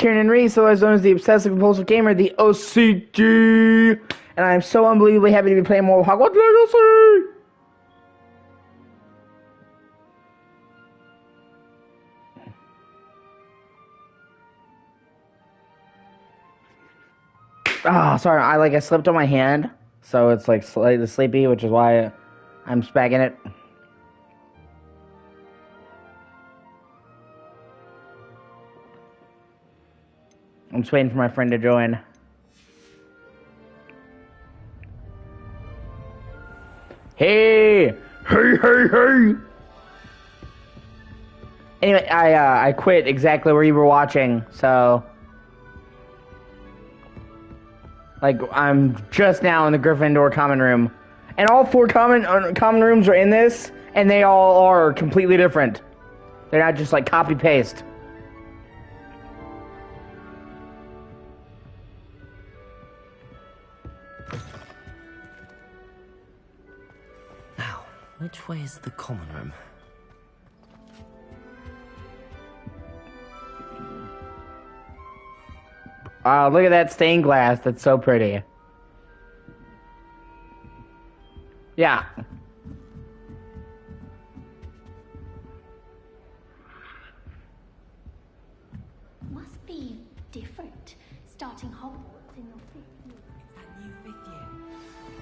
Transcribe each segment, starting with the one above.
Kieran Reese, otherwise known as the Obsessive Compulsive Gamer, the O.C.G. And I'm so unbelievably happy to be playing more Hogwarts Legacy! Ah, sorry, I slipped on my hand, so it's like slightly sleepy, which is why I'm smacking it. I'm just waiting for my friend to join. Hey! Hey, hey, hey! Anyway, I quit exactly where you were watching, so... Like, I'm just now in the Gryffindor common room. And all 4 common rooms are in this, and they all are completely different. They're not just like copy-paste. Now, which way is the common room? Look at that stained glass. That's so pretty. Yeah. Must be different, starting Hogwarts in your 5th year. It's that new 5th year.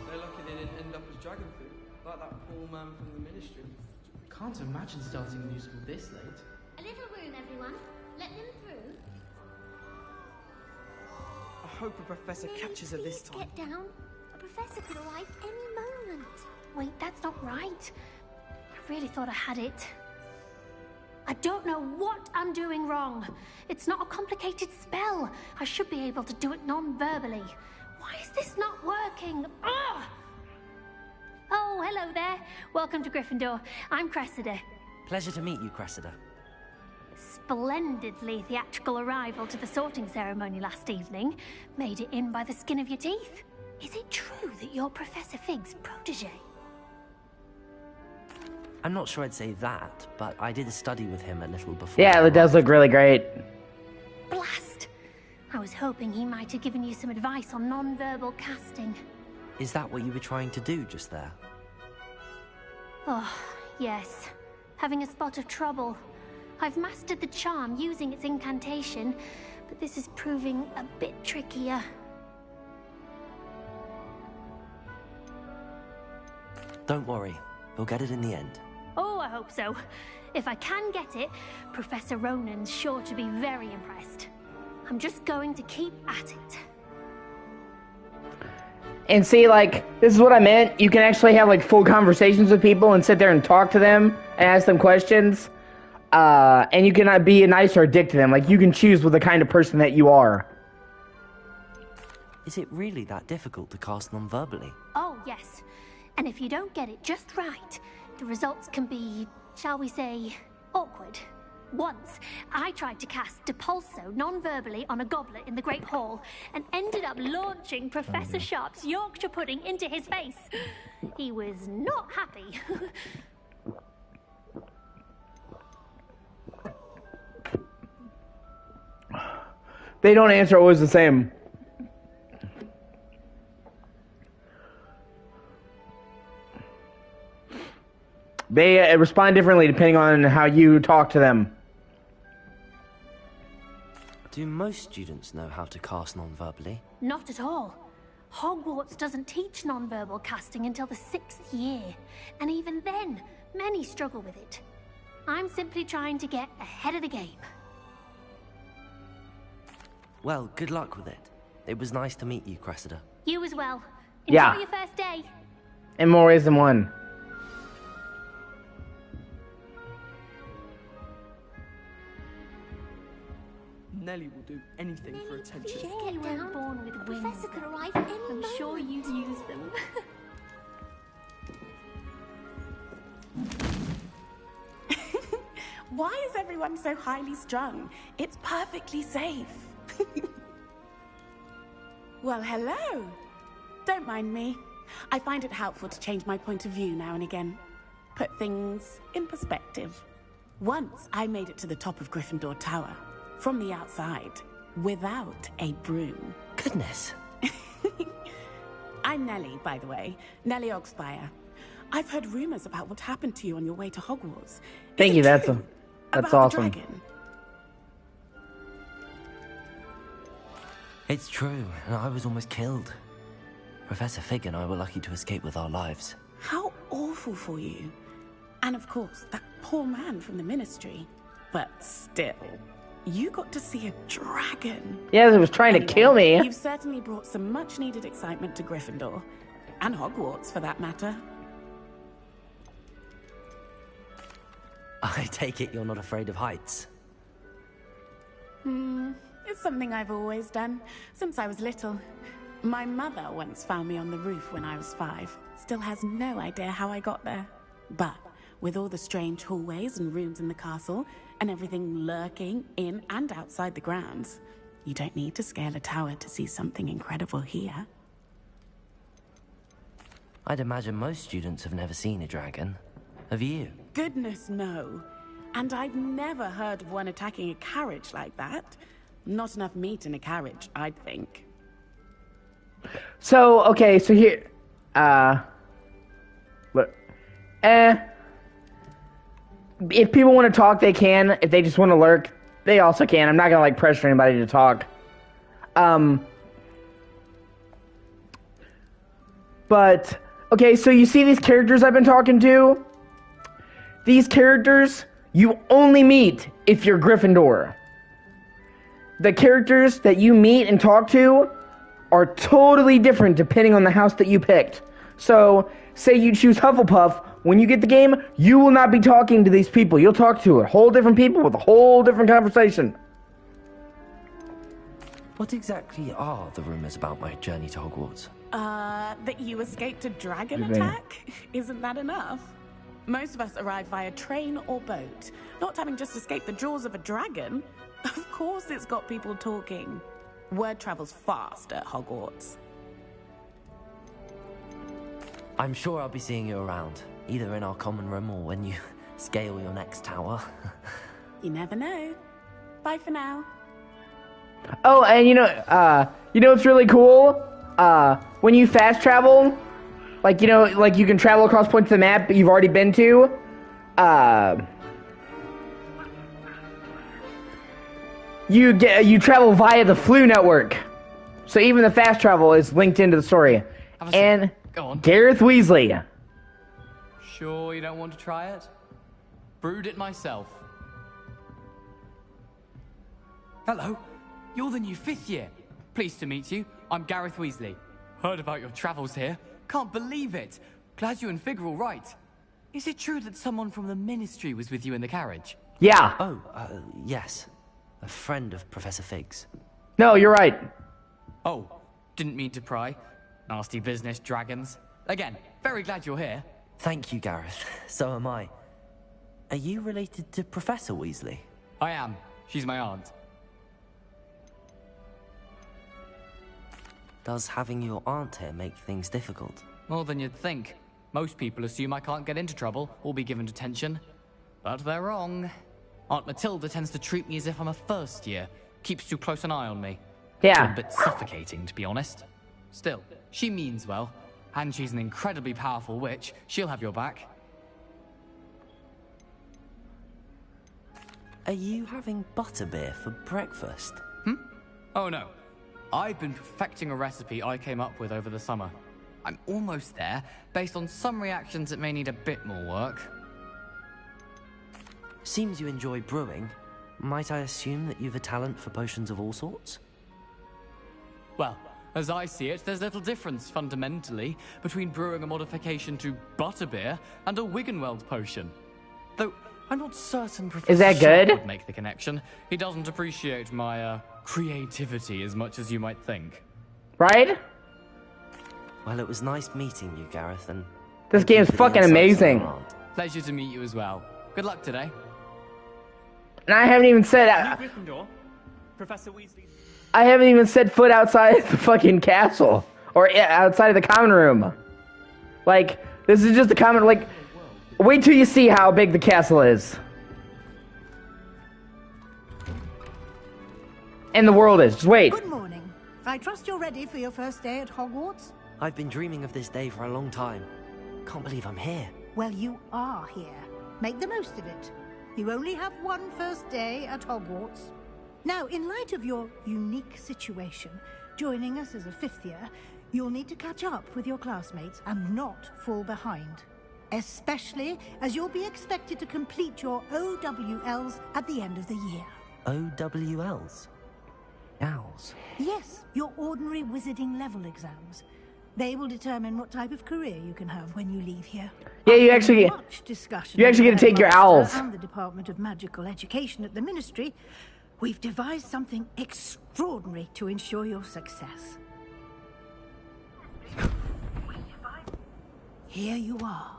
They're lucky they didn't end up as dragon food, like that poor man from the ministry. Can't imagine starting a new school this late. A little room, everyone. Let them through. I hope a professor catches her this time. Get down. A professor could arrive any moment. Wait, that's not right. I really thought I had it. I don't know what I'm doing wrong. It's not a complicated spell. I should be able to do it non-verbally. Why is this not working? Ugh! Oh, hello there. Welcome to Gryffindor. I'm Cressida. Pleasure to meet you, Cressida. Splendidly theatrical arrival to the sorting ceremony last evening. Made it in by the skin of your teeth. Is it true that you're Professor Fig's protege? I'm not sure I'd say that, but I did a study with him a little before. Yeah, it does look really great. Blast! I was hoping he might have given you some advice on non-verbal casting. Is that what you were trying to do just there? Oh, yes. Having a spot of trouble. I've mastered the charm using its incantation, but this is proving a bit trickier. Don't worry, you'll get it in the end. Oh, I hope so. If I can get it, Professor Ronan's sure to be very impressed. I'm just going to keep at it. And see, like, this is what I meant. You can actually have, like, full conversations with people and sit there and talk to them and ask them questions. And you can be nice or a dick to them. Like, you can choose with the kind of person that you are. Is it really that difficult to cast non-verbally? Oh, yes. And if you don't get it just right, the results can be, shall we say, awkward. Once, I tried to cast Depulso non-verbally on a goblet in the Great Hall and ended up launching Professor Sharp's Yorkshire pudding into his face. He was not happy. They don't answer always the same. They respond differently depending on how you talk to them. Do most students know how to cast non-verbally? Not at all. Hogwarts doesn't teach non-verbal casting until the 6th year. And even then, many struggle with it. I'm simply trying to get ahead of the game. Well, good luck with it. It was nice to meet you, Cressida. You as well. Enjoy Yeah. your first day. In more ways than one. Nelly will do anything for attention. You weren't born with wings. Professor could arrive any I'm moment. sure you've used them. Why is everyone so highly strung? It's perfectly safe. Well, hello. Don't mind me. I find it helpful to change my point of view now and again. Put things in perspective. Once I made it to the top of Gryffindor Tower. From the outside, without a broom. Goodness. I'm Nellie, by the way. Nellie Oxfire. I've heard rumors about what happened to you on your way to Hogwarts. Thank you, that's true that's about the awesome. dragon? It's true, and I was almost killed. Professor Fig and I were lucky to escape with our lives. How awful for you. And of course, that poor man from the Ministry. But still, you got to see a dragon. Yeah, it was trying to kill me. You've certainly brought some much-needed excitement to Gryffindor. And Hogwarts, for that matter. I take it you're not afraid of heights. It's something I've always done, since I was little. My mother once found me on the roof when I was 5. Still has no idea how I got there. But with all the strange hallways and rooms in the castle, and everything lurking in and outside the grounds, you don't need to scale a tower to see something incredible here. I'd imagine most students have never seen a dragon. Have you? Goodness, no. And I've never heard of one attacking a carriage like that. Not enough meat in a carriage, I'd think. So, okay, so here, look, if people want to talk, they can. If they just want to lurk, they also can. I'm not gonna, like, pressure anybody to talk. But, okay, so you see these characters I've been talking to? These characters, you only meet if you're Gryffindor. The characters that you meet and talk to are totally different depending on the house that you picked. So, say you choose Hufflepuff, when you get the game, you will not be talking to these people. You'll talk to a whole different people with a whole different conversation. What exactly are the rumors about my journey to Hogwarts? That you escaped a dragon attack? Isn't that enough? Most of us arrive via train or boat, not having just escaped the jaws of a dragon. Of course it's got people talking. Word travels fast at Hogwarts. I'm sure I'll be seeing you around, either in our common room or when you scale your next tower. You never know. Bye for now. Oh, and you know what's really cool? When you fast travel, like, like you can travel across points of the map that you've already been to, you travel via the Flu network. So even the fast travel is linked into the story. And Go on. Gareth Weasley. Sure you don't want to try it? Brewed it myself. Hello, you're the new 5th year. Pleased to meet you. I'm Gareth Weasley. Heard about your travels here. Can't believe it. Glad you and Fig are all right. Is it true that someone from the Ministry was with you in the carriage? Yeah. Oh, yes. A friend of Professor Fig's. No, you're right. Oh, didn't mean to pry. Nasty business, dragons. Again, very glad you're here. Thank you, Gareth. So am I. Are you related to Professor Weasley? I am. She's my aunt. Does having your aunt here make things difficult? More than you'd think. Most people assume I can't get into trouble or be given detention. But they're wrong. Aunt Matilda tends to treat me as if I'm a first year. Keeps too close an eye on me. Yeah. A bit suffocating, to be honest. Still, she means well. And she's an incredibly powerful witch. She'll have your back. Are you having butterbeer for breakfast? Oh no. I've been perfecting a recipe I came up with over the summer. I'm almost there. Based on some reactions, it may need a bit more work. Seems you enjoy brewing. Might I assume that you've a talent for potions of all sorts? Well, as I see it, there's little difference, fundamentally, between brewing a modification to butterbeer and a Wiggenweld potion. Though, I'm not certain Professor Is that Sharp good? would make the connection. He doesn't appreciate my, creativity as much as you might think. Right? Well, it was nice meeting you, Gareth, and... This thank you game's for the fucking insights on amazing. your aunt. Pleasure to meet you as well. Good luck today. And I haven't even said Gryffindor, Professor Weasley. I haven't even set foot outside the fucking castle or outside of the common room. Like, this is just a common. Like, wait till you see how big the castle is. in the world is. Just wait. Good morning. I trust you're ready for your first day at Hogwarts? I've been dreaming of this day for a long time. Can't believe I'm here. Well, you are here. Make the most of it. You only have one first day at Hogwarts. Now, in light of your unique situation, joining us as a 5th year, you'll need to catch up with your classmates and not fall behind. Especially as you'll be expected to complete your OWLs at the end of the year. OWLs? Owls? Yes, your ordinary wizarding level exams. They will determine what type of career you can have when you leave here. Yeah, you actually get to take your owls. And the Department of Magical Education at the Ministry, we've devised something extraordinary to ensure your success. Here you are.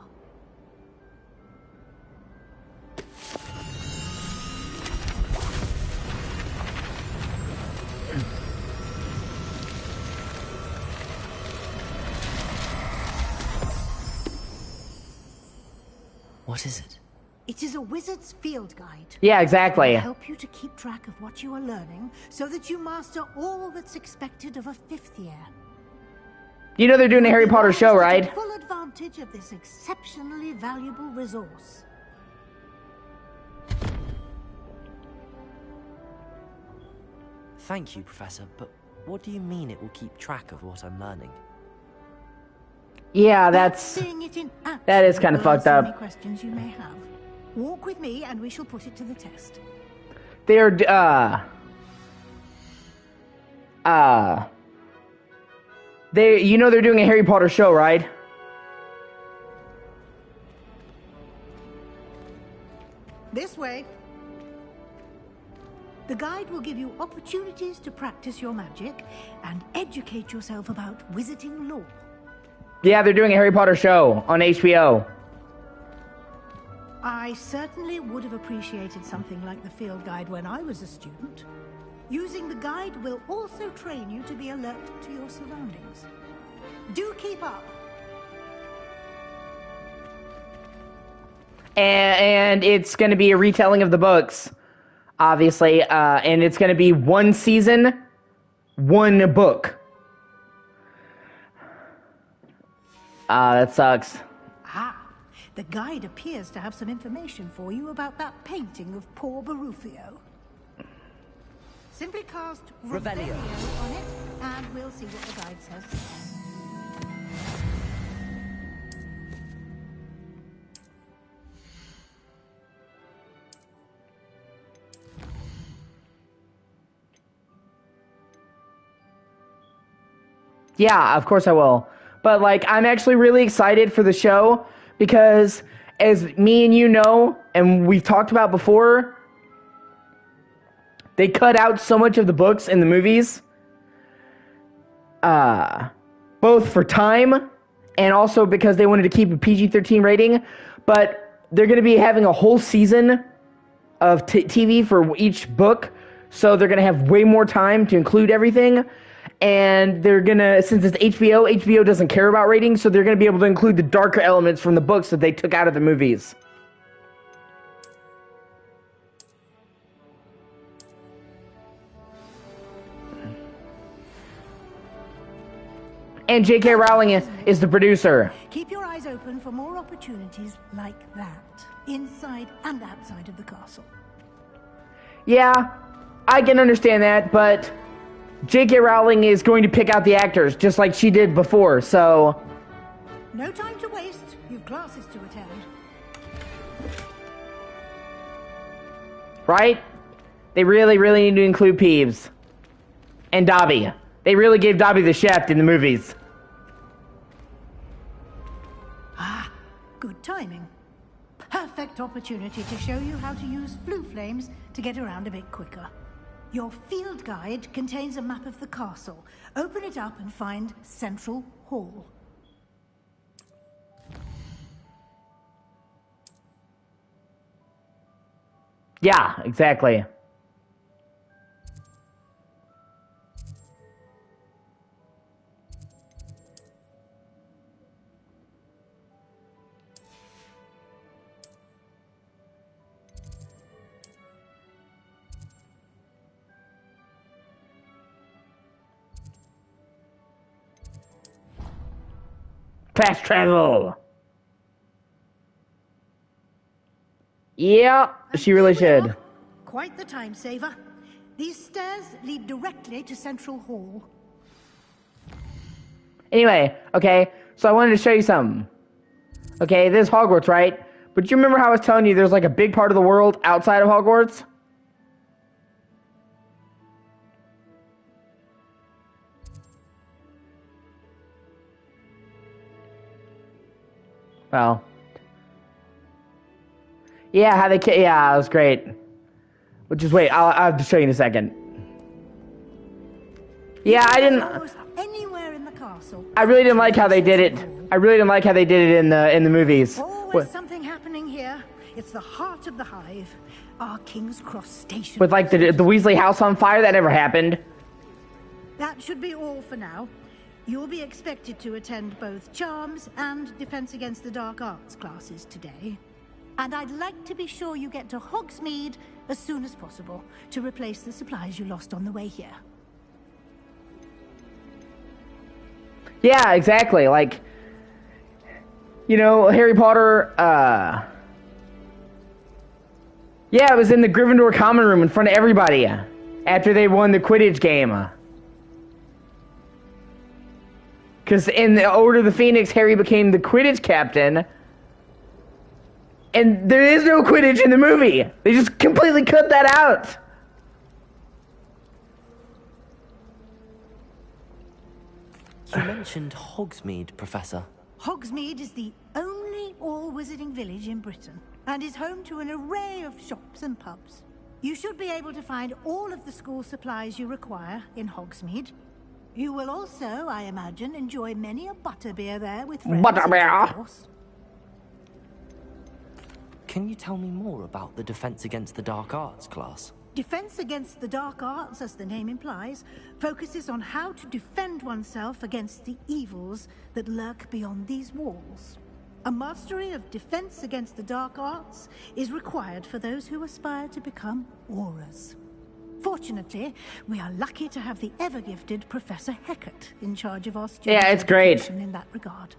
What is it? It is a wizard's field guide. Yeah, exactly. It will help you to keep track of what you are learning so that you master all that's expected of a 5th year. You know they're doing a Harry Potter show, right? Take full advantage of this exceptionally valuable resource. Thank you, Professor, but what do you mean it will keep track of what I'm learning? Yeah, that is kind of fucked up. Any questions you may have. Walk with me and we shall put it to the test. They're you know they're doing a Harry Potter show, right? This way. The guide will give you opportunities to practice your magic and educate yourself about wizarding lore. Yeah, they're doing a Harry Potter show on HBO. I certainly would have appreciated something like the field guide when I was a student. Using the guide will also train you to be alert to your surroundings. Do keep up. And it's going to be a retelling of the books, obviously, and it's going to be one season, one book. That sucks. The guide appears to have some information for you about that painting of poor Barufio. Simply cast Revelio on it, and we'll see what the guide says. Yeah, of course I will. But, like, I'm actually really excited for the show because, as me and you know, and we've talked about before, they cut out so much of the books in the movies, both for time and also because they wanted to keep a PG-13 rating. But they're going to be having a whole season of TV for each book, so they're going to have way more time to include everything. And they're gonna, since it's HBO doesn't care about ratings, so they're gonna be able to include the darker elements from the books that they took out of the movies. And J.K. Rowling is the producer. Keep your eyes open for more opportunities like that, inside and outside of the castle. Yeah, I can understand that, but J.K. Rowling is going to pick out the actors, just like she did before, so... No time to waste. You've classes to attend. Right? They really, really need to include Peeves. And Dobby. They really gave Dobby the shaft in the movies. Good timing. Perfect opportunity to show you how to use flue flames to get around a bit quicker. Your field guide contains a map of the castle. Open it up and find Central Hall. Yeah, exactly. fast travel. Yeah, she really should. Quite the time saver. These stairs lead directly to Central Hall. Anyway, okay, so I wanted to show you something. Okay, this is Hogwarts, right? But you remember how I was telling you there's like a big part of the world outside of Hogwarts? Well. Yeah, how they... Yeah, it was great. But just wait, I'll have to show you in a second. Yeah, I didn't... Anywhere in the castle. I really didn't like how they did it. I really didn't like how they did it in the movies. Always something happening here. It's the heart of the hive. Our King's Cross station. With like the Weasley house on fire, that never happened. That should be all for now. You'll be expected to attend both Charms and Defense Against the Dark Arts classes today. And I'd like to be sure you get to Hogsmeade as soon as possible to replace the supplies you lost on the way here. Yeah, exactly. Like, you know, Harry Potter, yeah, it was in the Gryffindor common room in front of everybody after they won the Quidditch game. Because in the Order of the Phoenix, Harry became the Quidditch captain. And there is no Quidditch in the movie. They just completely cut that out. You mentioned Hogsmeade, Professor. Hogsmeade is the only all-wizarding village in Britain and is home to an array of shops and pubs. You should be able to find all of the school supplies you require in Hogsmeade. You will also, I imagine, enjoy many a butterbeer there with friends. Butterbeer! Can you tell me more about the Defense Against the Dark Arts class? Defense Against the Dark Arts, as the name implies, focuses on how to defend oneself against the evils that lurk beyond these walls. A mastery of Defense Against the Dark Arts is required for those who aspire to become Aurors. Fortunately, we are lucky to have the ever-gifted Professor Hecat in charge of our students' it's great in that regard.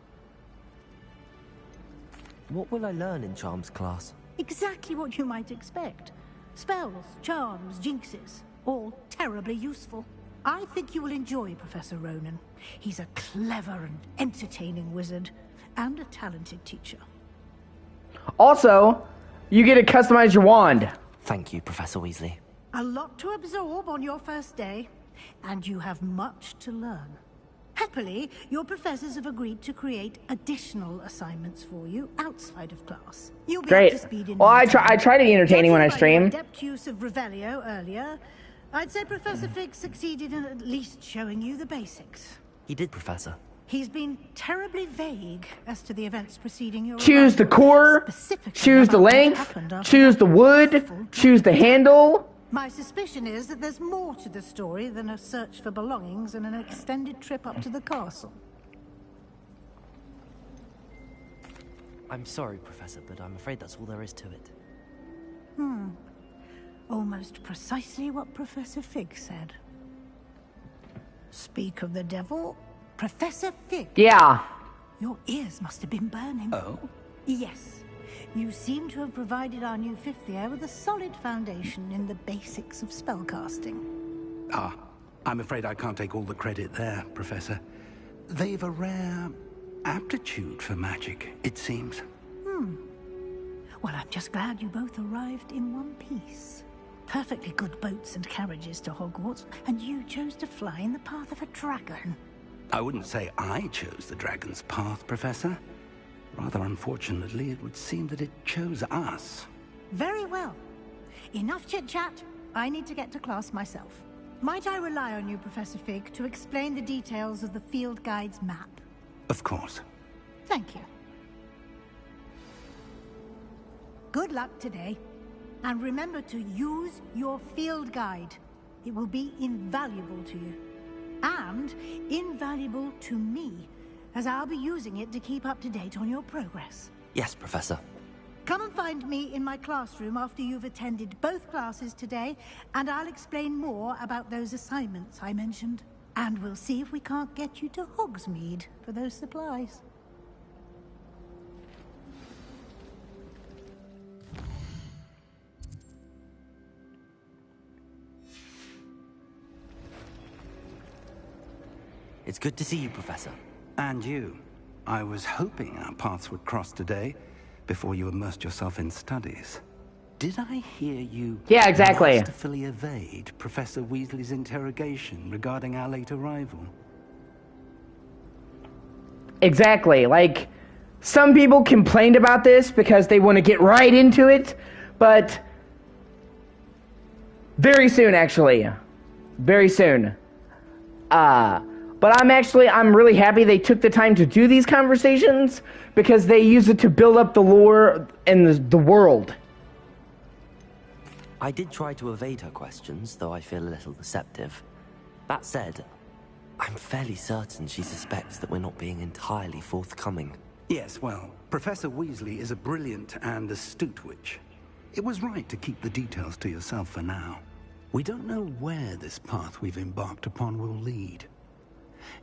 What will I learn in Charms class? Exactly what you might expect. Spells, charms, jinxes, all terribly useful. I think you will enjoy Professor Ronan. He's a clever and entertaining wizard, and a talented teacher. Also, you get to customize your wand. Thank you, Professor Weasley. A lot to absorb on your first day, and you have much to learn. Happily, your professors have agreed to create additional assignments for you outside of class. You'll be Great. Up to speed in Well, I try to be entertaining when I stream. Adept use of Revelio earlier. I'd say Professor Fig succeeded in at least showing you the basics. He did, Professor. He's been terribly vague as to the events preceding your Choose the core, choose the length, choose the wood, choose the handle. My suspicion is that there's more to the story than a search for belongings and an extended trip up to the castle. I'm sorry, Professor, but I'm afraid that's all there is to it. Almost precisely what Professor Fig said. Speak of the devil, Professor Fig. Yeah. Your ears must have been burning. Oh? Yes. You seem to have provided our new fifth year with a solid foundation in the basics of spellcasting. Ah, I'm afraid I can't take all the credit there, Professor. They've a rare aptitude for magic, it seems. Well, I'm just glad you both arrived in one piece. Perfectly good boats and carriages to Hogwarts, and you chose to fly in the path of a dragon. I wouldn't say I chose the dragon's path, Professor. Rather unfortunately, it would seem that it chose us. Very well. Enough chit-chat. I need to get to class myself. Might I rely on you, Professor Fig, to explain the details of the field guide's map? Of course. Thank you. Good luck today. And remember to use your field guide. It will be invaluable to you. And invaluable to me, as I'll be using it to keep up to date on your progress. Yes, Professor. Come and find me in my classroom after you've attended both classes today, and I'll explain more about those assignments I mentioned. And we'll see if we can't get you to Hogsmeade for those supplies. It's good to see you, Professor. And you. I was hoping our paths would cross today, before you immersed yourself in studies. Did I hear you Yeah, exactly. masterfully evade Professor Weasley's interrogation regarding our late arrival? Exactly. Like, some people complained about this because they want to get right into it, but very soon, actually. Very soon. But I'm really happy they took the time to do these conversations because they use it to build up the lore and the world. I did try to evade her questions, though I feel a little deceptive. That said, I'm fairly certain she suspects that we're not being entirely forthcoming. Yes, well, Professor Weasley is a brilliant and astute witch. It was right to keep the details to yourself for now. We don't know where this path we've embarked upon will lead.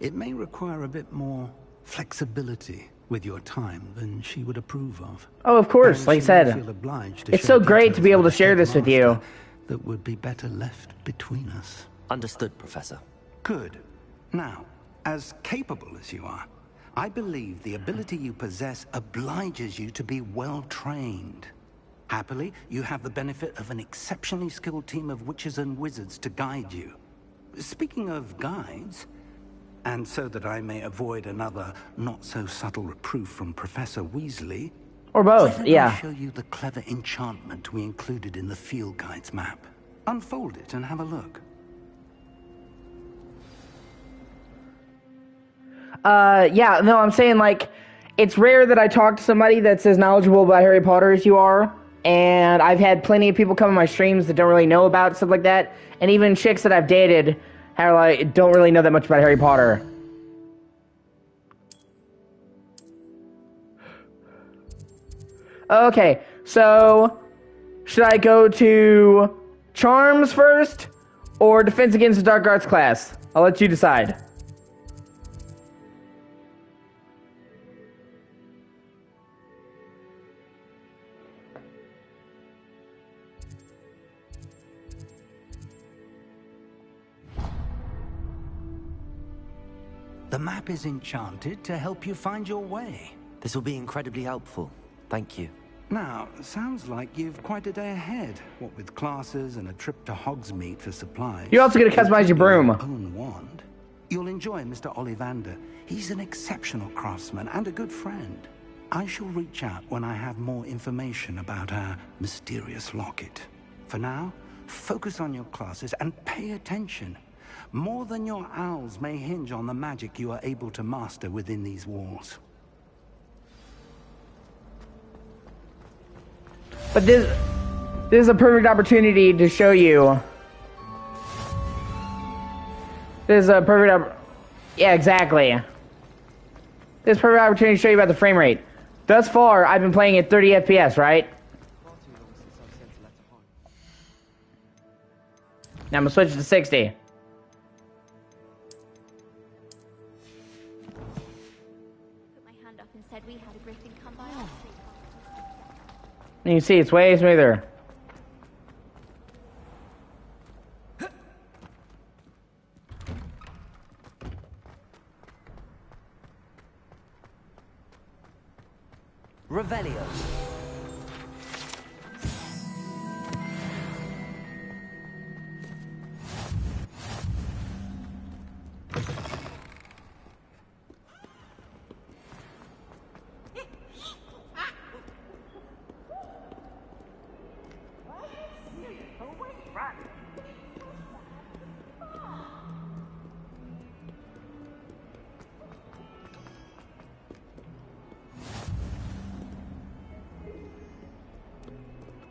It may require a bit more flexibility with your time than she would approve of. Oh, of course, like I said, it's so great to be able to share this with you. That would be better left between us. Understood, Professor. Good. Now, as capable as you are, I believe the ability you possess obliges you to be well trained. Happily, you have the benefit of an exceptionally skilled team of witches and wizards to guide you. Speaking of guides, and so that I may avoid another not-so-subtle reproof from Professor Weasley... Or both, yeah. I'll show you the clever enchantment we included in the field guide's map. Unfold it and have a look. Yeah, no, I'm saying, like, it's rare that I talk to somebody that's as knowledgeable about Harry Potter as you are, and I've had plenty of people come on my streams that don't really know about stuff like that, and even chicks that I've dated are like, don't really know that much about Harry Potter. Okay, so should I go to Charms first, or Defense Against the Dark Arts class? I'll let you decide. The map is enchanted to help you find your way. This will be incredibly helpful. Thank you. Now, sounds like you've quite a day ahead. What with classes and a trip to Hogsmeade for supplies. You're also going to customize your broom. Your own wand. You'll enjoy Mr. Ollivander. He's an exceptional craftsman and a good friend. I shall reach out when I have more information about our mysterious locket. For now, focus on your classes and pay attention. More than your owls may hinge on the magic you are able to master within these walls. But this is a perfect opportunity to show you. This is a perfect yeah, exactly. This is a perfect opportunity to show you about the frame rate. Thus far, I've been playing at 30 FPS, right? Now I'm gonna switch to 60. And you see, it's way smoother. Revelio.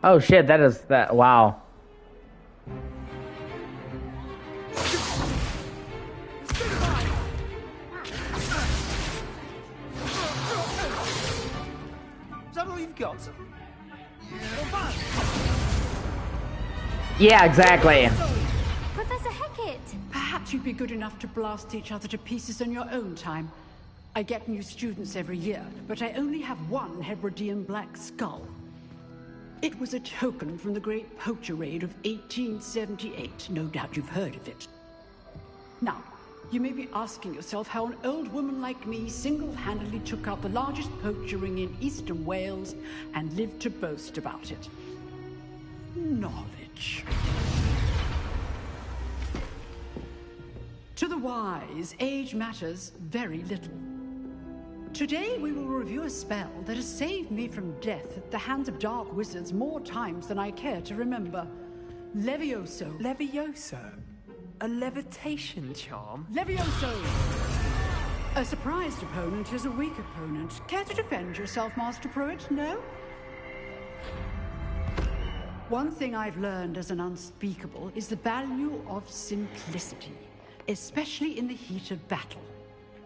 Oh shit, that is that. Wow. Is that all you've got? Yeah, exactly. Professor Hecat! Perhaps you'd be good enough to blast each other to pieces on your own time. I get new students every year, but I only have one Hebridean black skull. It was a token from the Great Poacher Raid of 1878. No doubt you've heard of it. Now, You may be asking yourself how an old woman like me single-handedly took out the largest poacher ring in eastern Wales and lived to boast about it. Knowledge. To the wise, age matters very little. Today we will review a spell that has saved me from death at the hands of dark wizards more times than I care to remember. Levioso. Levioso? A levitation charm? Levioso! A surprised opponent is a weak opponent. Care to defend yourself, Master Pruitt? No? One thing I've learned as an unspeakable is the value of simplicity, especially in the heat of battle.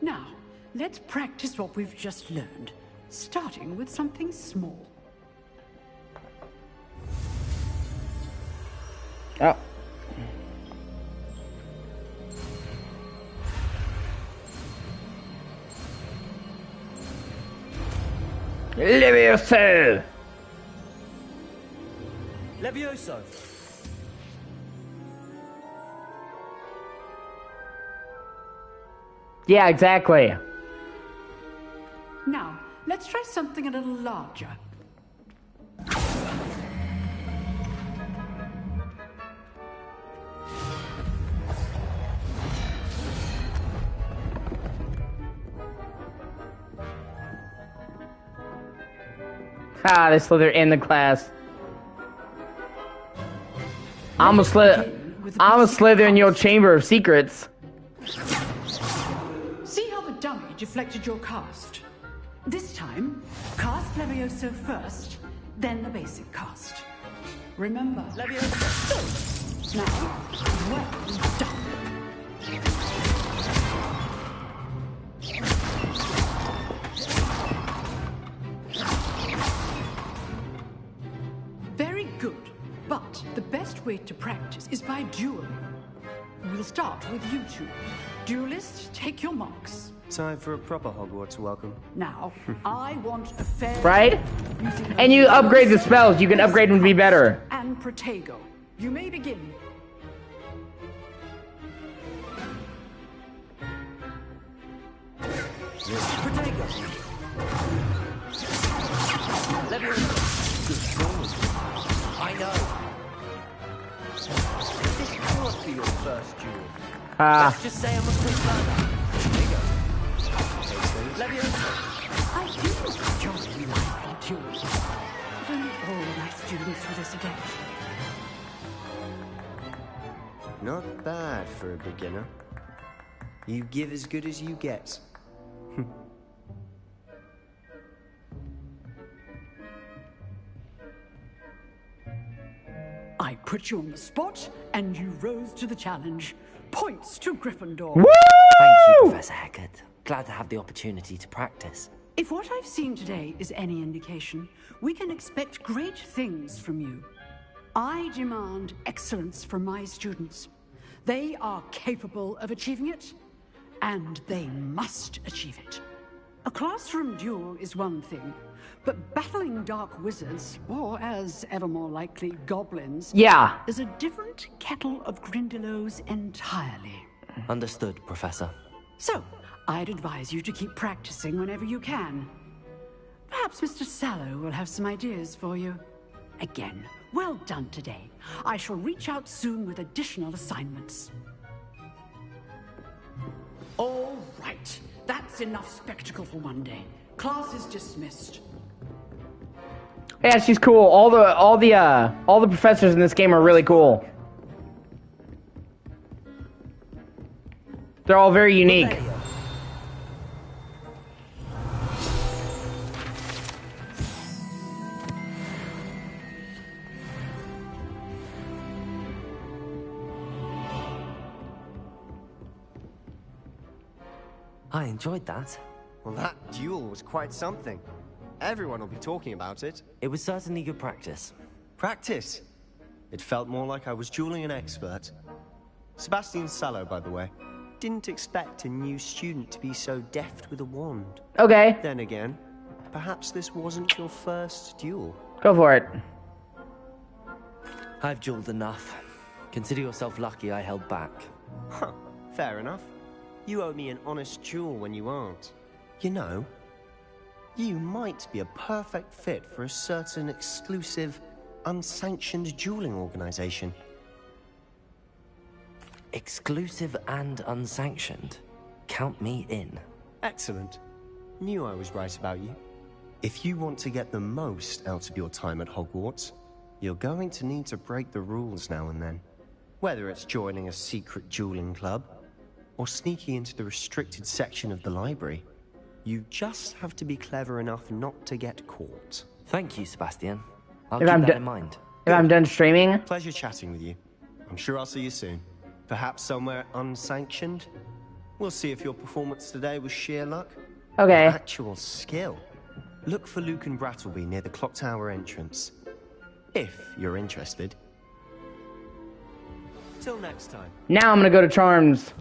Now, let's practice what we've just learned, starting with something small. Oh. Levioso! Levioso! Yeah, exactly. Now, let's try something a little larger. Ah, they slither in the class. I'm a slither in your chamber of secrets. See how the dummy deflected your cast? This time, cast Levioso first, then the basic cast. Remember, Levioso. Now, well done. Very good, but the best way to practice is by dueling. We'll start with you two. Duelists, take your marks. Time for a proper Hogwarts welcome. Now, I want a fair... Right? And you upgrade the spells. You can upgrade them to be better. And Protego. You may begin. Protego! I know. This can't be your first duel. Let's just say I'm a quick learner. I do enjoy lively duels. If only all my students do this again. Not bad for a beginner. You give as good as you get. I put you on the spot, and you rose to the challenge. Points to Gryffindor. Woo! Thank you, Professor Hecat. Glad to have the opportunity to practice. If what I've seen today is any indication, we can expect great things from you. I demand excellence from my students. They are capable of achieving it, and they must achieve it. A classroom duel is one thing, but battling dark wizards, or as ever more likely, goblins, is a different kettle of Grindylows entirely. Understood, Professor. So, I'd advise you to keep practicing whenever you can. Perhaps Mr. Sallow will have some ideas for you. Again, well done today. I shall reach out soon with additional assignments. All right. That's enough spectacle for one day. Class is dismissed. Yeah, she's cool. All the professors in this game are really cool. They're all very unique. I enjoyed that. Well, that duel was quite something. Everyone will be talking about it. It was certainly good practice. Practice? It felt more like I was dueling an expert. Sebastian Sallow, by the way. Didn't expect a new student to be so deft with a wand. Okay. Then again, perhaps this wasn't your first duel. Go for it. I've dueled enough. Consider yourself lucky I held back. Huh, fair enough. You owe me an honest jewel when you aren't. You know, you might be a perfect fit for a certain exclusive, unsanctioned dueling organization. Exclusive and unsanctioned? Count me in. Excellent. Knew I was right about you. If you want to get the most out of your time at Hogwarts, you're going to need to break the rules now and then. Whether it's joining a secret dueling club, or sneaking into the restricted section of the library, you just have to be clever enough not to get caught. Thank you, Sebastian. I'll If keep I'm that in mind. If I'm done streaming. Pleasure chatting with you. I'm sure I'll see you soon. Perhaps somewhere unsanctioned? We'll see if your performance today was sheer luck. Okay. Or actual skill. Look for Luke and Brattleby near the clock tower entrance. If you're interested. Till next time. Now I'm gonna go to Charms.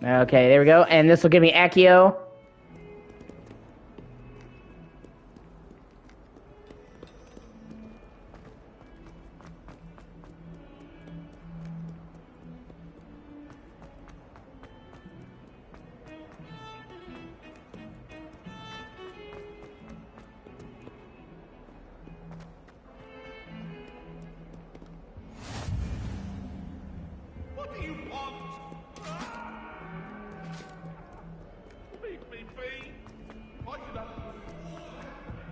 Okay, there we go. And this will give me Accio. What do you want? Leave me be. I should have...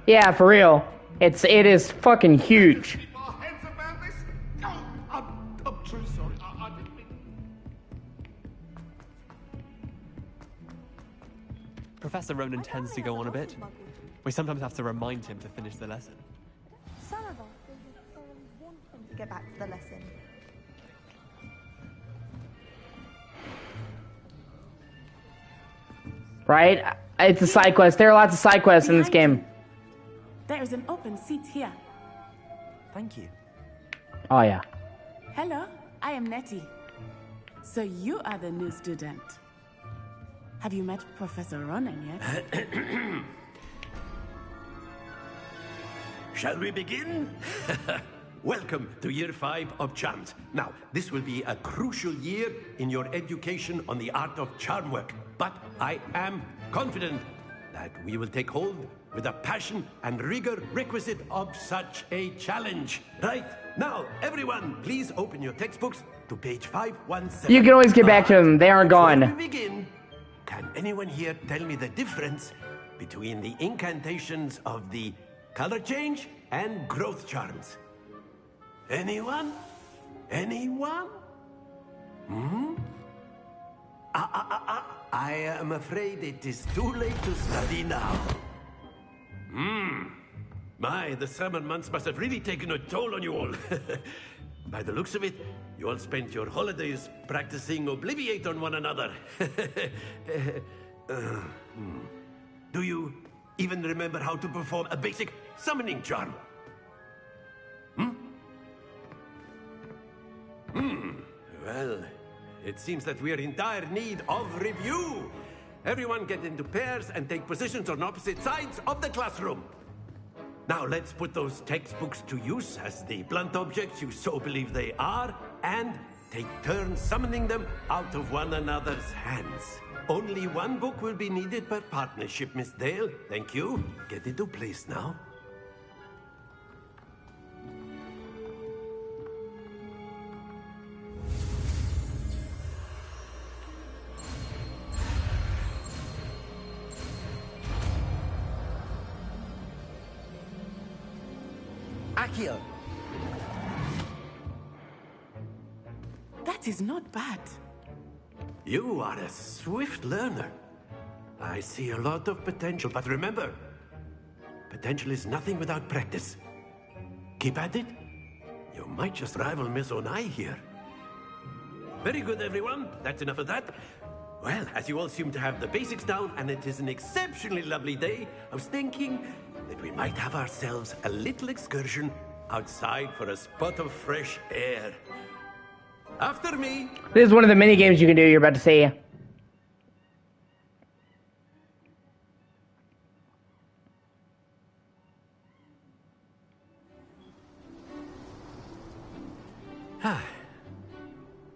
Yeah, for real. It is fucking huge. Keep our heads about this? Oh, I'm true sorry. I didn't mean... Professor Ronan tends to go on a bit. We sometimes have to remind him to finish the lesson. Some of us don't necessarily want him to get back to the lesson. Right? It's a side quest. There are lots of side quests in this game. There is an open seat here. Thank you. Oh, yeah. Hello, I am Nettie. So you are the new student. Have you met Professor Ronan yet? Shall we begin? Welcome to Year 5 of Charms. Now, this will be a crucial year in your education on the art of charm work. But I am confident that we will take hold with the passion and rigor requisite of such a challenge. Right? Now, everyone, please open your textbooks to page 517. You can always get back to them. They aren't Before gone. we begin, can anyone here tell me the difference between the incantations of the color change and growth charms? Anyone? Anyone? Hmm? I am afraid it is too late to study now. My, the summer months must have really taken a toll on you all. By the looks of it, you all spent your holidays practicing Obliviate on one another. Do you even remember how to perform a basic summoning charm? Well, it seems that we are in dire need of review. Everyone get into pairs and take positions on opposite sides of the classroom. Now let's put those textbooks to use as the blunt objects you so believe they are, and take turns summoning them out of one another's hands. Only one book will be needed per partnership, Miss Dale. Thank you. Get into place now. Accio! That is not bad. You are a swift learner. I see a lot of potential, but remember, potential is nothing without practice. Keep at it. You might just rival Miss Onai here. Very good, everyone. That's enough of that. Well, as you all seem to have the basics down, and it is an exceptionally lovely day, I was thinking that we might have ourselves a little excursion outside for a spot of fresh air. After me. This is one of the mini games you can do. You're about to see.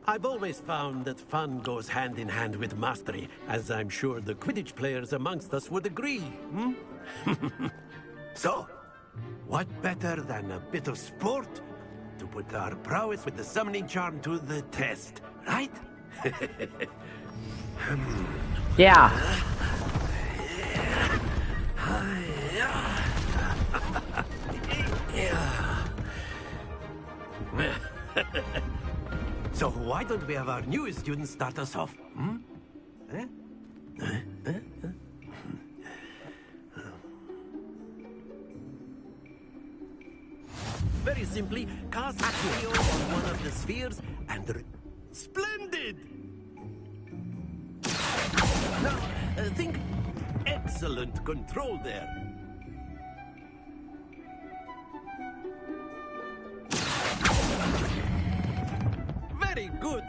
I've always found that fun goes hand in hand with mastery, as I'm sure the Quidditch players amongst us would agree. Hmm? So, what better than a bit of sport to put our prowess with the summoning charm to the test, right? Yeah. So why don't we have our newest student start us off? Hmm? Very simply, cast Accio on one of the spheres and... Splendid! Now, think excellent control there. Very good.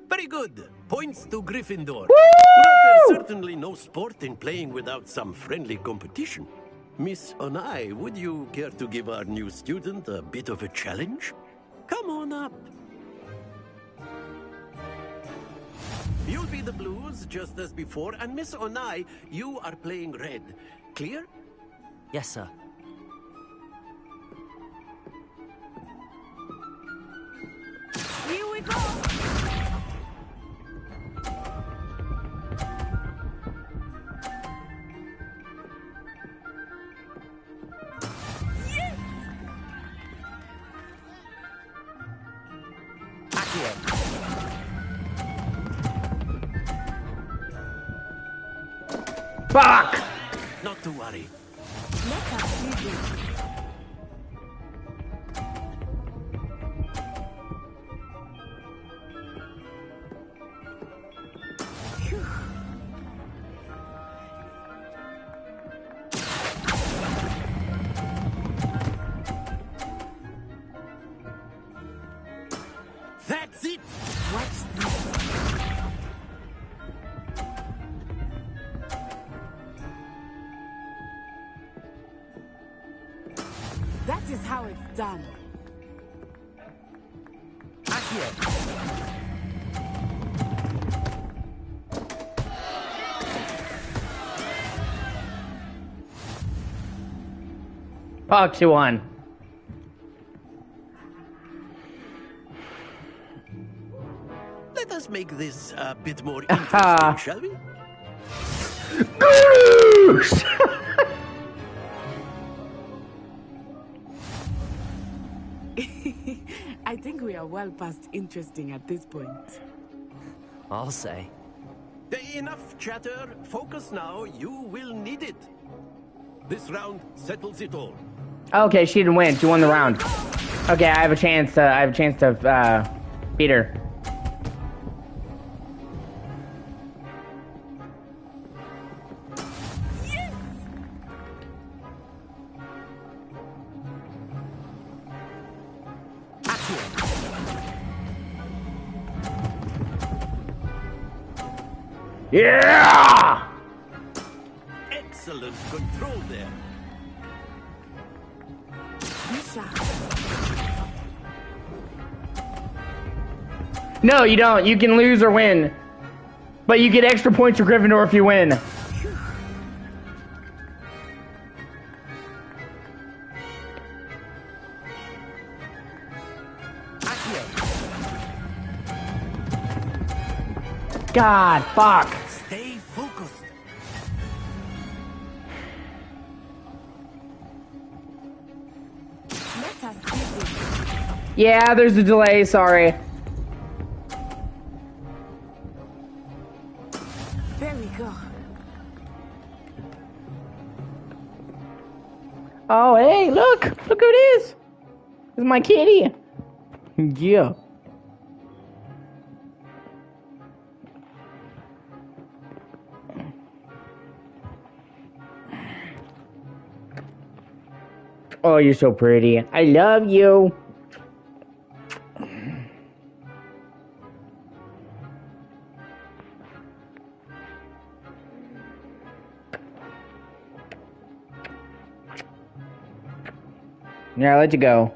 Very good. Points to Gryffindor. But there's certainly no sport in playing without some friendly competition. Miss Onai, would you care to give our new student a bit of a challenge? Come on up. You'll be the blues, just as before, and Miss Onai, you are playing red. Clear? Yes, sir. Here we go! Yes! Fuck! Not to worry. Let us do this. That's it! What's this? That is how it's done. Fuck you on. Let us make this a bit more interesting, shall we? Goose! I think we are well past interesting at this point. I'll say. Enough chatter. Focus now. You will need it. This round settles it all. Okay, she didn't win. She won the round. Okay, I have a chance to beat her. Yeah! Excellent control there. No, you don't. You can lose or win. But you get extra points for Gryffindor if you win. God, fuck. Stay focused. Yeah, there's a delay, sorry. There we go. Oh, hey, look who it is. This is my kitty. Yeah. Oh, you're so pretty. I love you. Yeah, I'll let you go.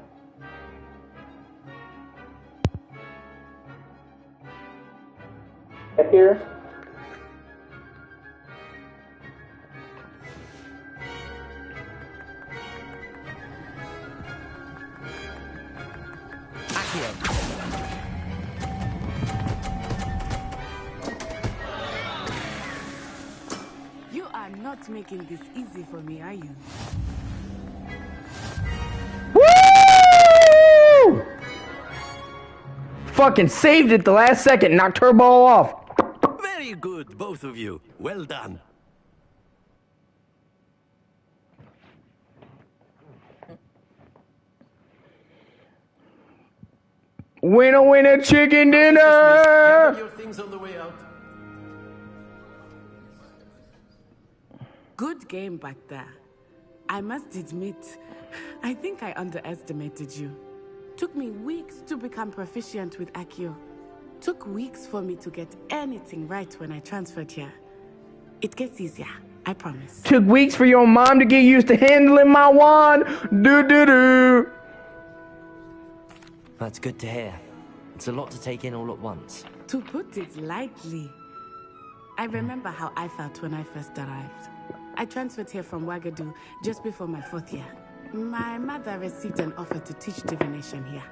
Up here. You are not making this easy for me, are you? Woo! Fucking saved it the last second, knocked her ball off. Very good, both of you. Well done. Winner, winner, chicken dinner! Gather your things on the way out. Good game back there. I must admit, I think I underestimated you. Took me weeks to become proficient with Accio. Took weeks for me to get anything right when I transferred here. It gets easier, I promise. Took weeks for your mom to get used to handling my wand. Do. That's good to hear. It's a lot to take in all at once. To put it lightly, I remember how I felt when I first arrived. I transferred here from Wagadu just before my 4th year. My mother received an offer to teach divination here.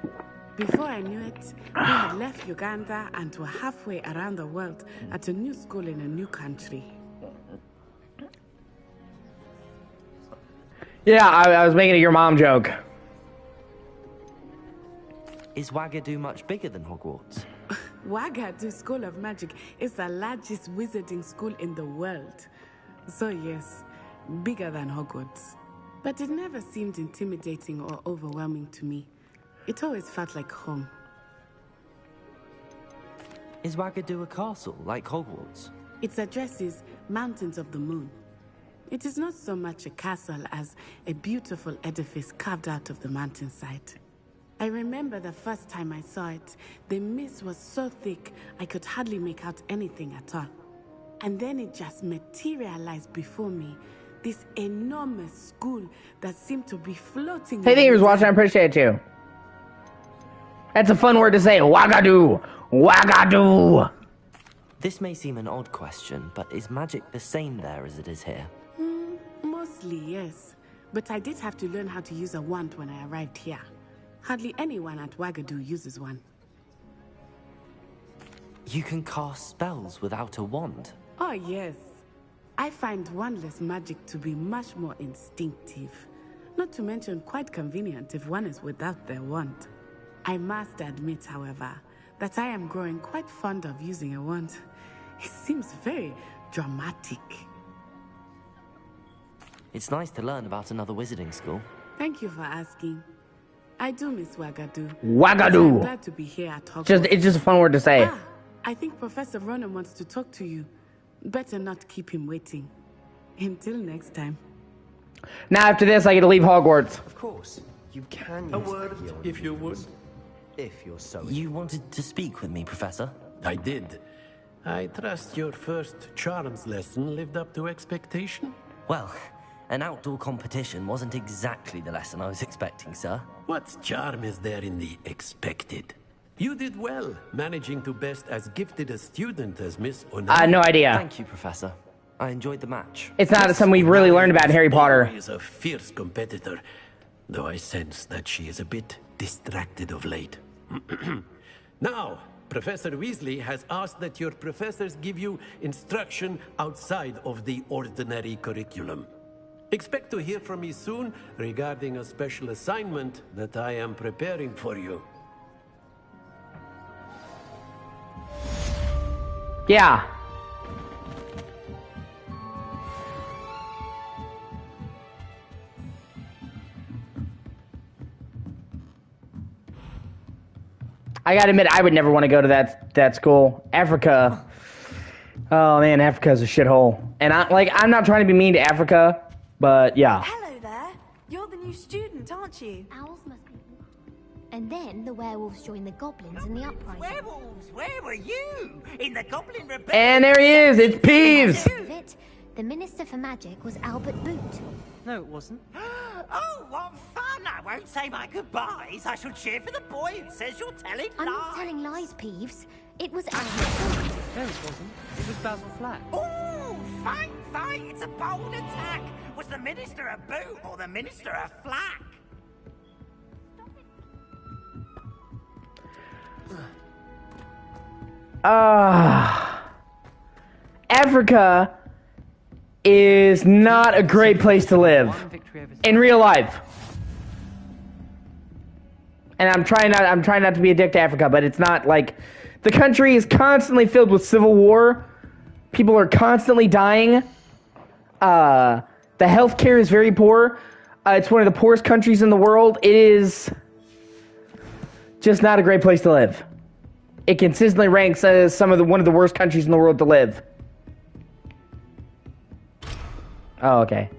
Before I knew it, we had left Uganda and were halfway around the world at a new school in a new country. Yeah, I was making a your mom joke. Is Wagadu much bigger than Hogwarts? Wagadu School of Magic is the largest wizarding school in the world. So yes, bigger than Hogwarts. But it never seemed intimidating or overwhelming to me. It always felt like home. Is Wagadu a castle, like Hogwarts? Its address is Mountains of the Moon. It is not so much a castle as a beautiful edifice carved out of the mountainside. I remember the first time I saw it, the mist was so thick I could hardly make out anything at all. And then it just materialized before me, this enormous school that seemed to be floating. Hey, thank you for watching. I appreciate you. That's a fun word to say. Wagadu. Wagadu. This may seem an odd question, but is magic the same there as it is here? Mostly, yes. But I did have to learn how to use a wand when I arrived here. Hardly anyone at Wagadu uses one. You can cast spells without a wand? Oh, yes. I find wandless magic to be much more instinctive. Not to mention quite convenient if one is without their wand. I must admit, however, that I am growing quite fond of using a wand. It seems very dramatic. It's nice to learn about another wizarding school. Thank you for asking. I do miss Wagadu. Wagadu. I'm glad to be here at Hogwarts. It's just a fun word to say. I think Professor Ronan wants to talk to you. Better not keep him waiting. Until next time. Now after this, I get to leave Hogwarts. Of course, you can. A word, if you would. If you're so. You wanted to speak with me, Professor? I did. I trust your first charms lesson lived up to expectation? Well, an outdoor competition wasn't exactly the lesson I was expecting, sir. What charm is there in the expected? You did well, managing to best as gifted a student as Miss O'Neill. I had no idea. Thank you, Professor. I enjoyed the match. It's not something we've really learned about in Harry Potter. She is a fierce competitor, though I sense that she is a bit distracted of late. Now, Professor Weasley has asked that your professors give you instruction outside of the ordinary curriculum. Expect to hear from me soon regarding a special assignment that I am preparing for you. Yeah. I gotta admit, I would never want to go to that school. Africa. Oh man, Africa's a shithole. And I'm not trying to be mean to Africa, but yeah. Hello there. You're the new student, aren't you? Owls must be. And then the werewolves joined the goblins in the uprising. Werewolves, where were you? In the Goblin Rebellion? And there he is. It's Peeves. The Minister for Magic was Albert Boot. No, it wasn't. Oh, what fun! I won't say my goodbyes. I shall cheer for the boy who says you're telling I'm lies. not telling lies, Peeves. It was Albert Boot. No, it wasn't. It was Basil Flack. Oh, fight! It's a bold attack. Was the Minister a boot or the Minister a flack? Africa is not a great place to live in real life. And I'm trying not to be a dick to Africa, but it's not like the country is constantly filled with civil war. People are constantly dying. The healthcare is very poor. It's one of the poorest countries in the world. It is just not a great place to live. It consistently ranks as one of the worst countries in the world to live. Oh, okay.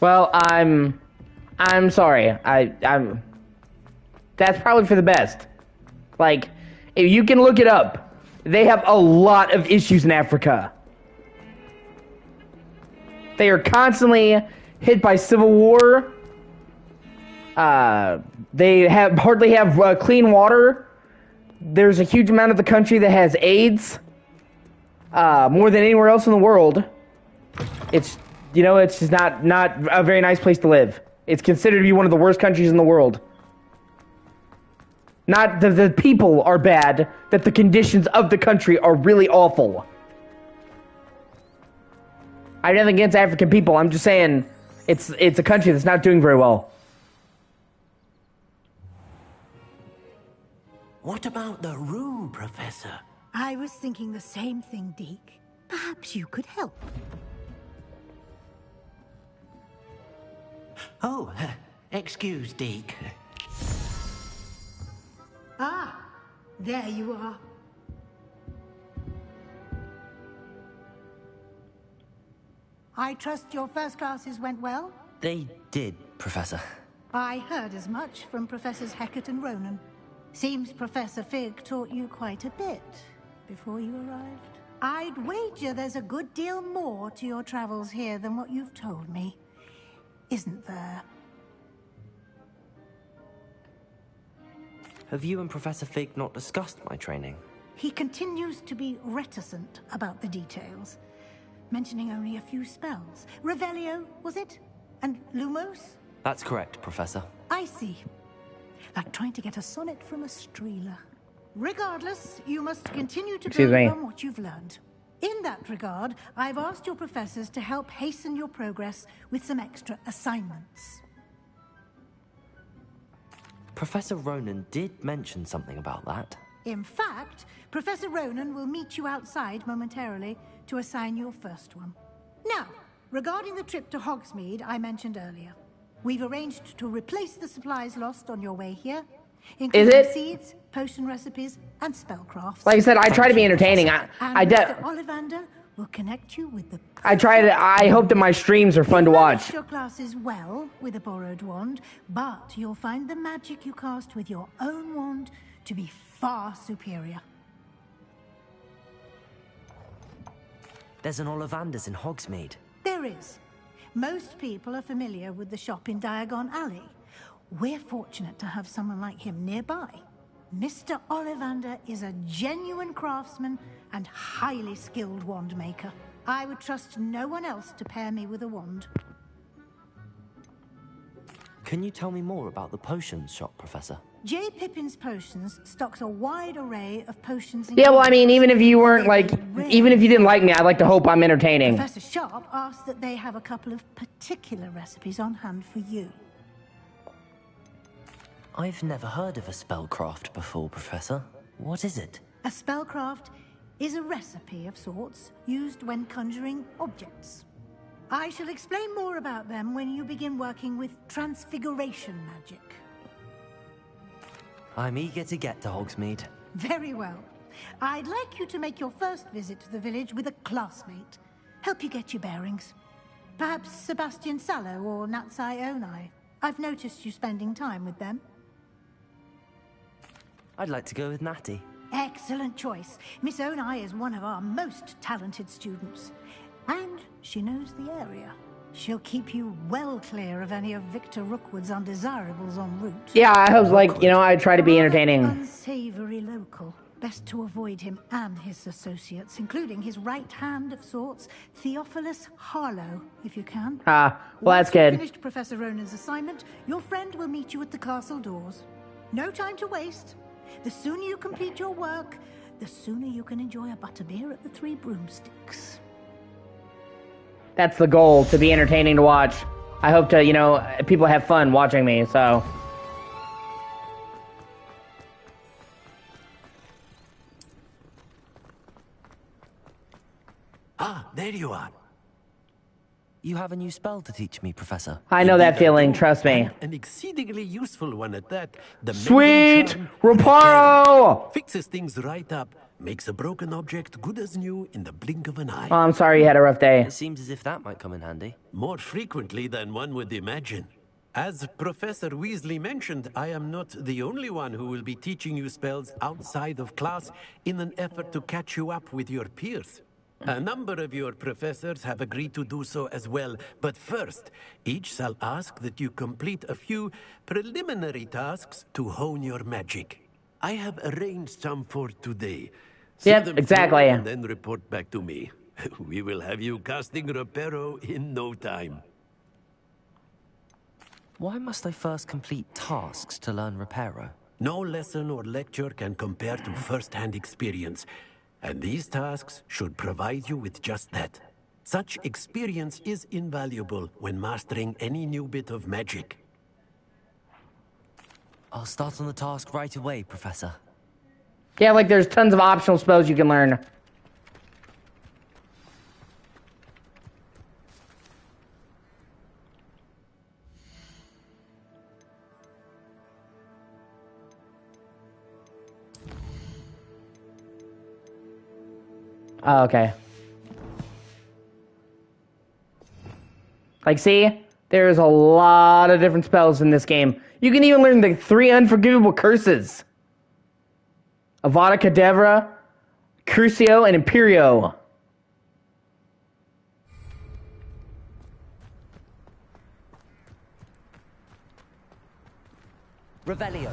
Well, I'm sorry. I'm. That's probably for the best. Like, if you can look it up, they have a lot of issues in Africa. They are constantly hit by civil war. They hardly have clean water. There's a huge amount of the country that has AIDS. More than anywhere else in the world. It's just not a very nice place to live. It's considered to be one of the worst countries in the world. Not that the people are bad, that the conditions of the country are really awful. I have nothing against African people. I'm just saying it's a country that's not doing very well. What about the room, Professor? I was thinking the same thing, Deke. Perhaps you could help. Oh, excuse, Deke. Ah, there you are. I trust your first classes went well? They did, Professor. I heard as much from Professors Hecat and Ronan. Seems Professor Fig taught you quite a bit before you arrived. I'd wager there's a good deal more to your travels here than what you've told me. Isn't there? Have you and Professor Fig not discussed my training? He continues to be reticent about the details, mentioning only a few spells. Revelio, was it? And Lumos? That's correct, Professor. I see. Like trying to get a sonnet from a streeler. Regardless, you must continue to build on what you've learned. In that regard, I've asked your professors to help hasten your progress with some extra assignments. Professor Ronan did mention something about that. In fact, Professor Ronan will meet you outside momentarily to assign your first one. Now, regarding the trip to Hogsmeade I mentioned earlier, we've arranged to replace the supplies lost on your way here, including seeds, potion recipes, and spellcrafts. Like I said, I try to be entertaining. Mr. Ollivander will connect you with the... I hope that my streams are fun to watch. Your classes well with a borrowed wand, but you'll find the magic you cast with your own wand to be far superior. There's an Ollivander's in Hogsmeade. There is. Most people are familiar with the shop in Diagon Alley. We're fortunate to have someone like him nearby. Mr. Ollivander is a genuine craftsman and highly skilled wand maker. I would trust no one else to pair me with a wand. Can you tell me more about the potions shop, Professor? J. Pippin's Potions stocks a wide array of potions. Yeah, well, I mean, even if you weren't even if you didn't like me, I'd like to hope I'm entertaining. Professor Sharp asked that they have a couple of particular recipes on hand for you. I've never heard of a spellcraft before, Professor. What is it? A spellcraft is a recipe of sorts used when conjuring objects. I shall explain more about them when you begin working with transfiguration magic. I'm eager to get to Hogsmeade. Very well. I'd like you to make your first visit to the village with a classmate. Help you get your bearings. Perhaps Sebastian Sallow or Natsai Onai. I've noticed you spending time with them. I'd like to go with Natty. Excellent choice. Miss Onai is one of our most talented students. And she knows the area. She'll keep you well clear of any of Victor Rookwood's undesirables en route. Yeah, I was like, you know, I try to be entertaining. Unsavory local. Best to avoid him and his associates, including his right hand of sorts, Theophilus Harlow, if you can. Ah, well, that's Once you've good. finished Professor Ronan's assignment, your friend will meet you at the castle doors. No time to waste. The sooner you complete your work, the sooner you can enjoy a butterbeer at the Three Broomsticks. That's the goal, to be entertaining to watch. I hope to, you know, people have fun watching me, so. Ah, there you are. You have a new spell to teach me, Professor. I know that feeling, trust me. An exceedingly useful one at that. The Sweet mending charm Reparo! fixes things right up, makes a broken object good as new in the blink of an eye. Oh, I'm sorry you had a rough day. It seems as if that might come in handy. More frequently than one would imagine. As Professor Weasley mentioned, I am not the only one who will be teaching you spells outside of class in an effort to catch you up with your peers. A number of your professors have agreed to do so as well, but first, each shall ask that you complete a few preliminary tasks to hone your magic. I have arranged some for today. See Yep, them exactly. through and then report back to me. We will have you casting Reparo in no time. Why must I first complete tasks to learn Reparo? No lesson or lecture can compare to first-hand experience. And these tasks should provide you with just that. Such experience is invaluable when mastering any new bit of magic. I'll start on the task right away, Professor. Yeah, like there's tons of optional spells you can learn. Oh, okay. Like, see? There's a lot of different spells in this game. You can even learn the 3 unforgivable curses. Avada Kedavra, Crucio, and Imperio. Revelio.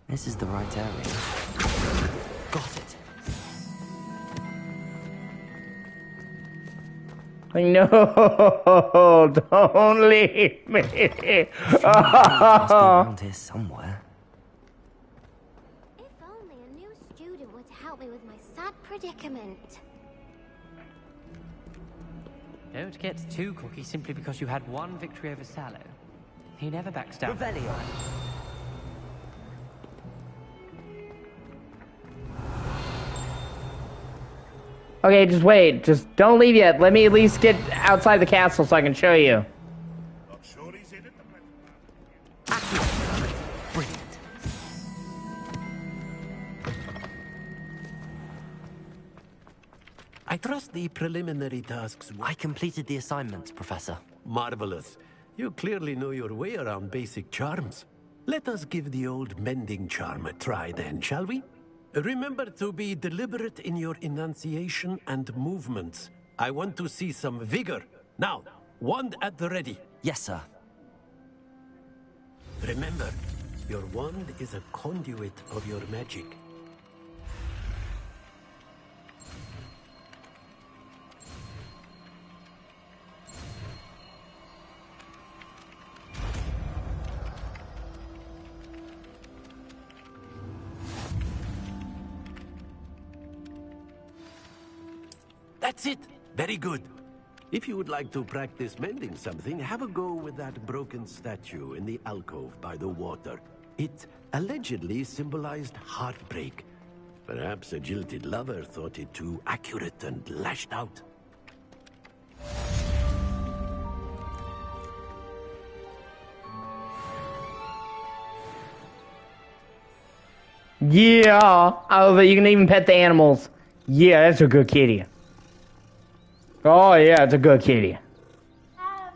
This is the right area. Got it. No, don't leave me. Must be around here somewhere. If only a new student were to help me with my sad predicament. Don't get too cocky simply because you had one victory over Sallow. He never backs down. Revelio. Okay, just wait. Just don't leave yet. Let me at least get outside the castle so I can show you. Brilliant. I trust the preliminary tasks. I completed the assignments, Professor. Marvelous. You clearly know your way around basic charms. Let us give the old mending charm a try then, shall we? Remember to be deliberate in your enunciation and movements. I want to see some vigor. Now, wand at the ready. Yes, sir. Remember, your wand is a conduit of your magic. That's it. Very good. If you would like to practice mending something, have a go with that broken statue in the alcove by the water. It allegedly symbolized heartbreak. Perhaps a jilted lover thought it too accurate and lashed out. Yeah, oh, you can even pet the animals. Yeah, that's a good kitty. Oh yeah, it's a good kitty. How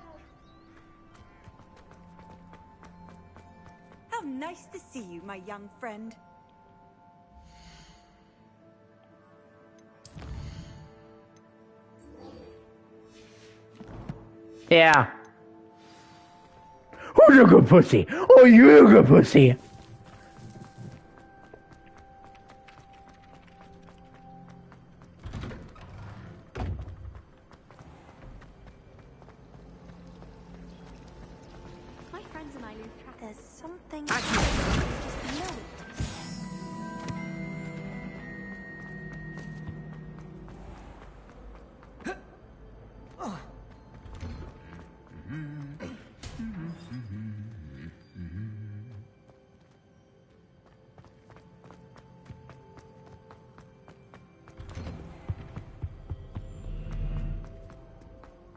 nice to see you, my young friend. Yeah. Who's a good pussy? Oh, you're a good pussy. My friends and I lose track. There's something.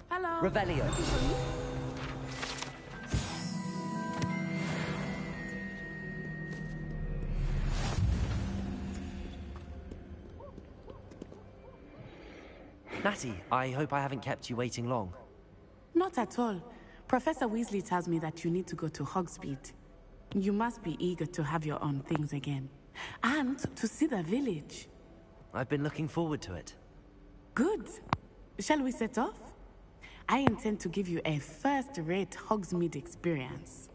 Hello. Revelio. Natty, I hope I haven't kept you waiting long. Not at all. Professor Weasley tells me that you need to go to Hogsmeade. You must be eager to have your own things again. And to see the village. I've been looking forward to it. Good. Shall we set off? I intend to give you a first-rate Hogsmeade experience.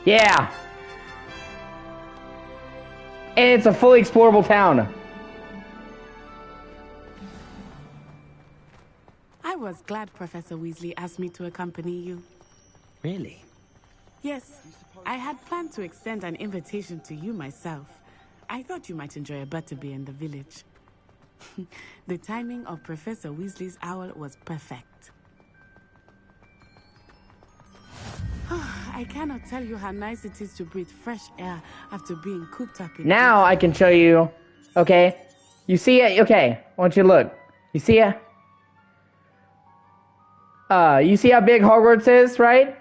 Yeah. And it's a fully explorable town. I was glad Professor Weasley asked me to accompany you. Really? Yes, I had planned to extend an invitation to you myself. I thought you might enjoy a butterbeer in the village. The timing of Professor Weasley's owl was perfect. I cannot tell you how nice it is to breathe fresh air after being cooped up in... Now I can show you. Okay. You see it? Okay. Why don't you look? You see it? You see how big Hogwarts is, right?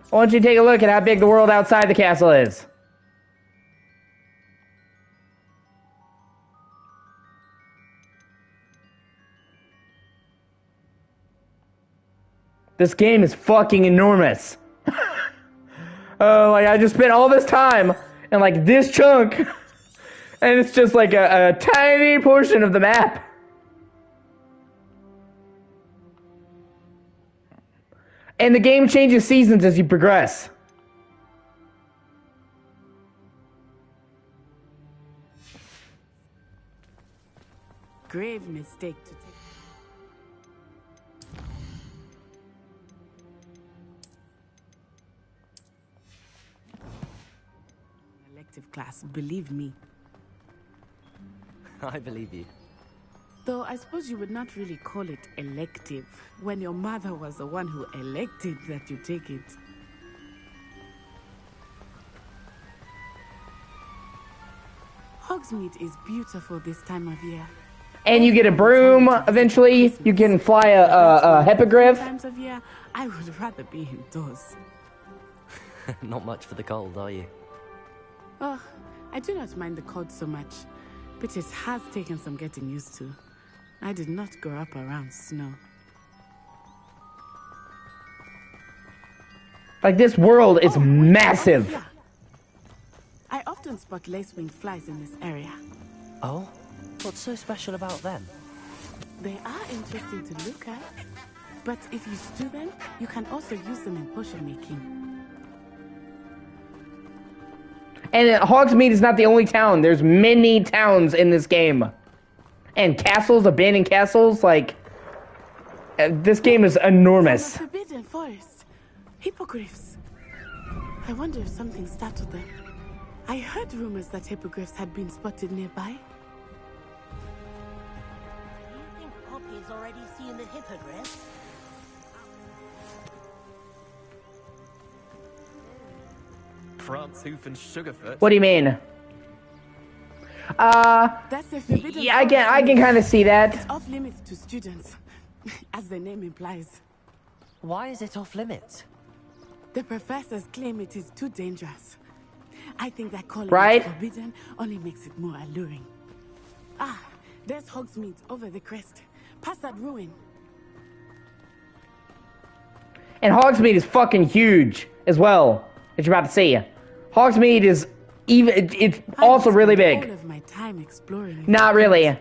Why don't you take a look at how big the world outside the castle is? This game is fucking enormous. Like I just spent all this time and like this chunk, and it's just like a tiny portion of the map. And the game changes seasons as you progress. Grave mistake to take. Elective class, believe me. I believe you. Though I suppose you would not really call it elective when your mother was the one who elected that you take it. Hogsmeade is beautiful this time of year. And you get a broom eventually. You can fly a hippogriff. Times of year, I would rather be indoors. Not much for the cold, are you? Oh, I do not mind the cold so much, but it has taken some getting used to. I did not grow up around snow. Like this world is massive. Yeah. I often spot lacewing flies in this area. Oh? What's so special about them? They are interesting to look at. But if you stew them, you can also use them in potion making. And Hogsmeade is not the only town. There's many towns in this game. And castles, abandoned castles, like... this game is enormous. From the Forbidden Forest. Hippogriffs. I wonder if something startled them. I heard rumors that hippogriffs had been spotted nearby. Do you think Poppy's already seen the hippogriff? Prance, Hoof, and Sugarfoot. What do you mean? That's the forbidden yeah, I can kind of see that. It's off limits to students, as the name implies. Why is it off limits? The professors claim it is too dangerous. I think that calling Right? it forbidden only makes it more alluring. Ah, there's Hogsmeade over the crest. Past that ruin. And Hogsmeade is fucking huge as well, as you're about to see. Hogsmeade is it's also really big. All of my time exploring. Not really.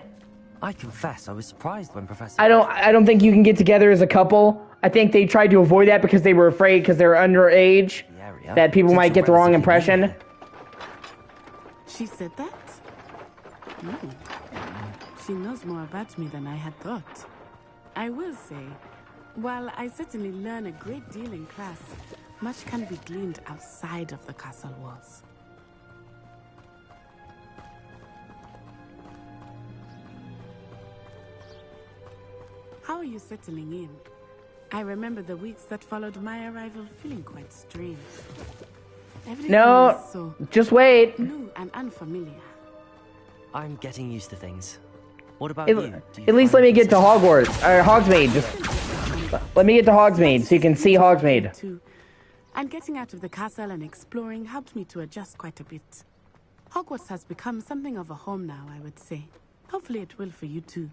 I confess, I was surprised when Professor... I don't think you can get together as a couple. I think they tried to avoid that because they were afraid because they're underage that people might get the wrong impression. She said that? She knows more about me than I had thought. I will say, while I certainly learn a great deal in class, much can be gleaned outside of the castle walls. How are you settling in? I remember the weeks that followed my arrival feeling quite strange. Everything No, was so just wait. new and unfamiliar. I'm getting used to things. What about you? At least let me get to Hogwarts, or Hogsmeade. Just let me get to Hogsmeade so you can see Hogsmeade. Too. And getting out of the castle and exploring helped me to adjust quite a bit. Hogwarts has become something of a home now, I would say. Hopefully it will for you too.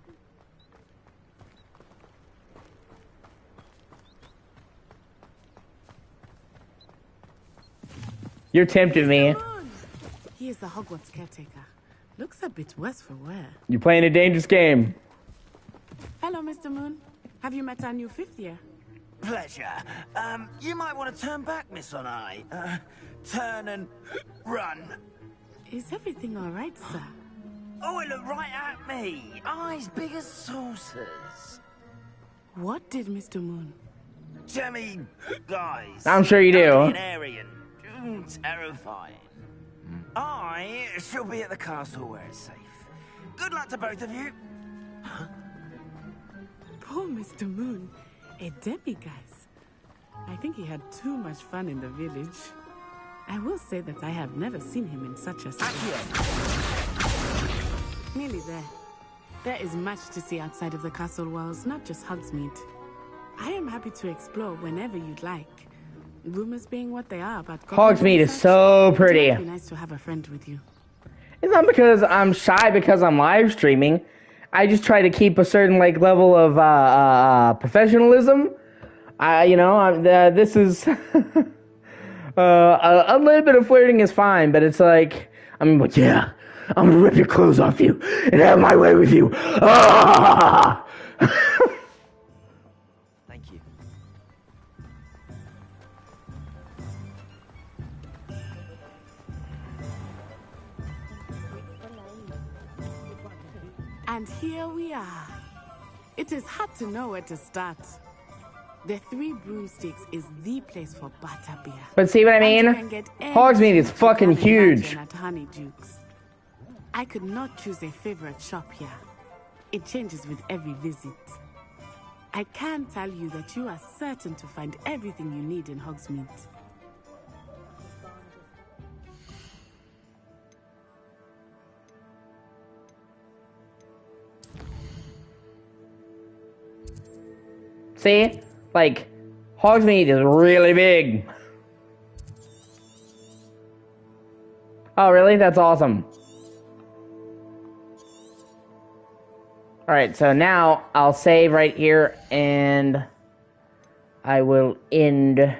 You're tempting me. He is the Hogwarts caretaker. Looks a bit worse for wear. You're playing a dangerous game. Hello, Mr. Moon. Have you met our new fifth year? Pleasure. You might want to turn back, Miss On-Eye. Turn and run. Is everything all right, sir? Oh, it looked right at me. Eyes big as saucers. What did Mr. Moon? Jemmy, guys. I'm sure you do. An Aryan. Terrifying. I shall be at the castle where it's safe. Good luck to both of you. Poor Mr. Moon. A demiguise. I think he had too much fun in the village. I will say that I have never seen him in such a state. Nearly there. There is much to see outside of the castle walls, not just Hogsmeade. I am happy to explore whenever you'd like. Rumors being what they are about Hogsmeade is so pretty. It would be nice to have a friend with you. It's not because I'm shy because I'm live streaming. I just try to keep a certain level of professionalism. This is a little bit of flirting is fine, but it's like I'm gonna rip your clothes off you and have my way with you. Ah! Thank you. And here we are. It is hard to know where to start. The Three Broomsticks is the place for butterbeer. But see what I mean? Hogsmeade is fucking huge. At Honeydukes. I could not choose a favorite shop here. It changes with every visit. I can tell you that you are certain to find everything you need in Hogsmeade. See? Hogsmeade is really big. Oh, really? That's awesome. Alright, so now I'll save right here, and I will end